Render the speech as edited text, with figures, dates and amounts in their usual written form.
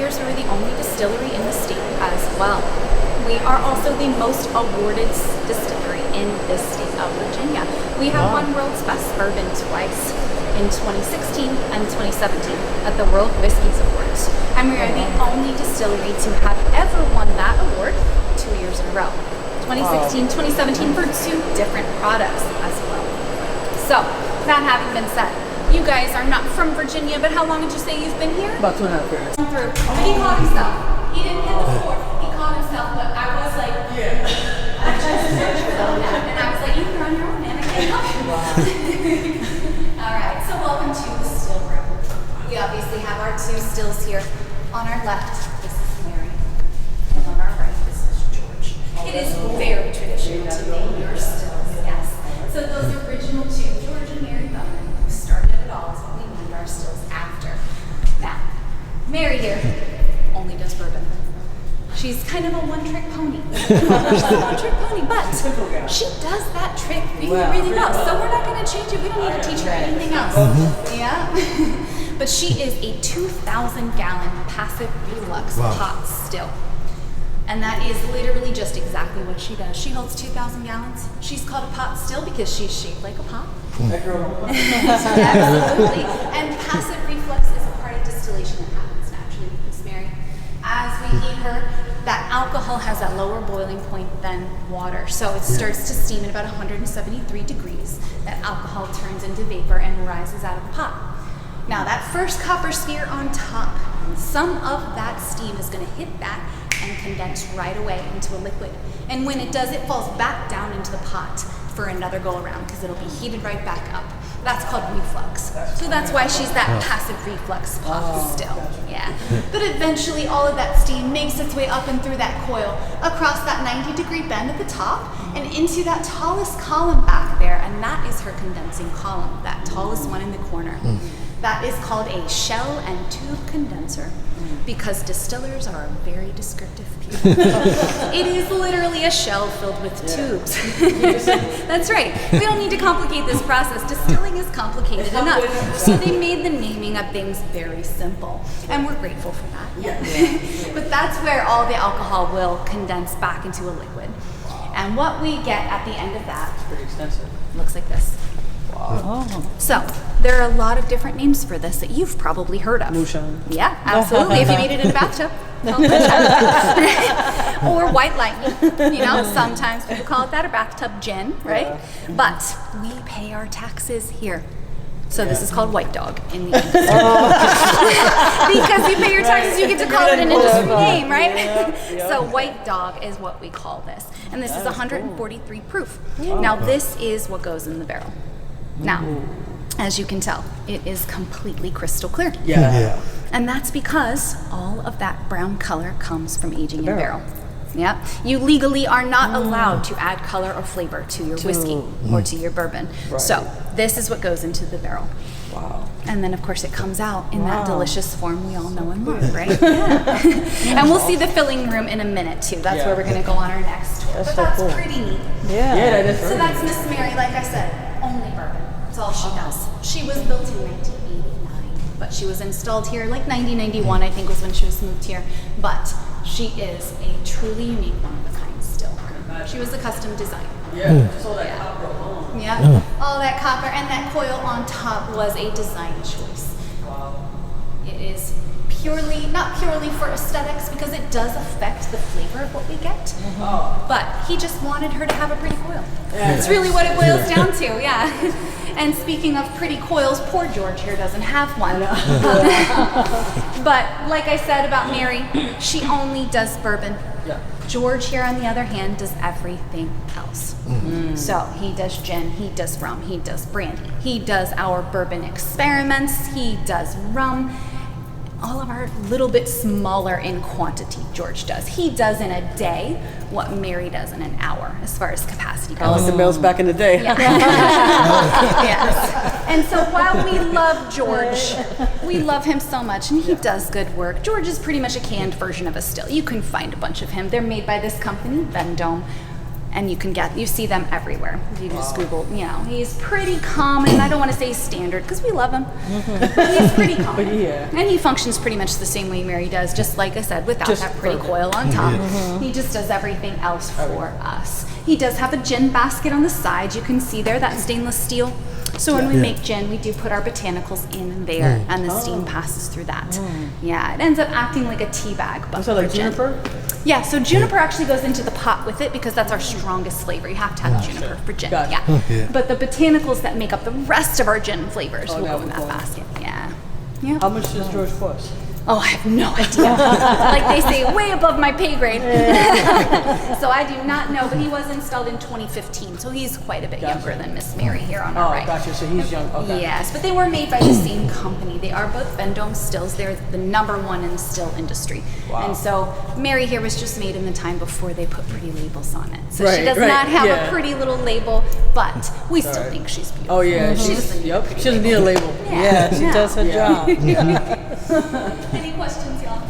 years, we're the only distillery in the state as well. We are also the most awarded distillery in this state of Virginia. We have won World's Best Bourbon twice, in 2016 and 2017 at the World Whiskies Awards. And we are the only distillery to have ever won that award 2 years in a row. 2016, 2017 for 2 different products as well. So, that having been said, you guys are not from Virginia, but how long did you say you've been here? About 2.5 years. He caught himself. He didn't hit the floor. He caught himself, but I was like, I tried to search for that, and I was like, you're on your own, man. I can't help you. All right, so welcome to the still room. We obviously have our 2 stills here. On our left, this is Mary, and on our right, this is George. It is very traditional to name your stills, yes. So those original 2, George and Mary Bowman, who started it all, is what we named our stills after. Now, Mary here only does bourbon. She's kind of a one-trick pony. She's a one-trick pony, but she does that trick really well. So we're not going to change it. We don't need to teach her anything else. Yeah. But she is a 2,000-gallon passive reflux pot still. And that is literally just exactly what she does. She holds 2,000 gallons. She's called a pot still because she's shaped like a pot. Absolutely. And passive reflux is a part of distillation that happens naturally with Miss Mary. As we heat her, that alcohol has a lower boiling point than water. So it starts to steam at about 173 degrees. That alcohol turns into vapor and rises out of the pot. Now that first copper sphere on top, some of that steam is going to hit that and condense right away into a liquid. And when it does, it falls back down into the pot for another go around because it'll be heated right back up. That's called reflux. So that's why she's that passive reflux pot still. Yeah. But eventually all of that steam makes its way up and through that coil, across that 90-degree bend at the top, and into that tallest column back there, and that is her condensing column, that tallest one in the corner. That is called a shell and tube condenser, because distillers are a very descriptive people. It is literally a shell filled with tubes. That's right. We don't need to complicate this process. Distilling is complicated enough. So they made the naming of things very simple. And we're grateful for that. But that's where all the alcohol will condense back into a liquid. And what we get at the end of that Pretty extensive. looks like this. Wow. So, there are a lot of different names for this that you've probably heard of. Moonshine. Yeah, absolutely. If you made it in a bathtub, call it moonshine. Or white lightning. You know, sometimes people call it that, or bathtub gin, right? But we pay our taxes here. So this is called white dog in the industry. Because you pay your taxes, you get to call it an industry name, right? So white dog is what we call this. And this is 143 proof. Now this is what goes in the barrel. Now, as you can tell, it is completely crystal clear. And that's because all of that brown color comes from aging in barrel. Yeah, you legally are not allowed to add color or flavor to your whiskey or to your bourbon. So this is what goes into the barrel. Wow. And then of course it comes out in that delicious form we all know and love, right? And we'll see the filling room in a minute too. That's where we're going to go on our next tour. But that's pretty neat. Yeah, that is. So that's Miss Mary, like I said, only bourbon. That's all she does. She was built in 1989, but she was installed here like 1991, I think was when she was moved here. But she is a truly unique one of a kind still. She was a custom design. Just all that copper alone. All that copper and that coil on top was a design choice. Wow. It is not purely for aesthetics, because it does affect the flavor of what we get. But he just wanted her to have a pretty coil. That's really what it boils down to, And speaking of pretty coils, poor George here doesn't have one. But like I said about Mary, she only does bourbon. George here, on the other hand, does everything else. So he does gin, he does rum, he does brandy, he does our bourbon experiments, he does rum. All of our little bit smaller in quantity, George does. He does in a day what Mary does in an hour, as far as capacity goes. I like the bells back in the day. Yes. And so while we love George, we love him so much, and he does good work. George is pretty much a canned version of a still. You can find a bunch of him. They're made by this company, Vendome. And you see them everywhere. You just Google, he's pretty common. I don't want to say standard because we love him. But he's pretty common. And he functions pretty much the same way Mary does, just like I said, without that pretty coil on top. He just does everything else for us. He does have a gin basket on the side. You can see there that stainless steel. So when we make gin, we do put our botanicals in there, and the steam passes through that. Yeah, it ends up acting like a tea bag, but so like juniper? Yeah, so juniper actually goes into the pot with it because that's our strongest flavor. You have to have juniper for gin. Gotcha. Yeah. But the botanicals that make up the rest of our gin flavors will go in that basket. Yeah. How much does George cost? Oh, I have no idea. Like they say, way above my pay grade. So I do not know, but he was installed in 2015, so he's quite a bit younger than Miss Mary here on our right. Oh, gotcha. So he's young. Okay. Yes, but they were made by the same company. They are both Vendome stills. They're the #1 in the still industry. Wow. And so Mary here was just made in the time before they put pretty labels on it. So she does not have a pretty little label, but we still think she's beautiful. Oh yeah, she doesn't need a she doesn't need a label. Yeah, she does her job. Any questions, y'all?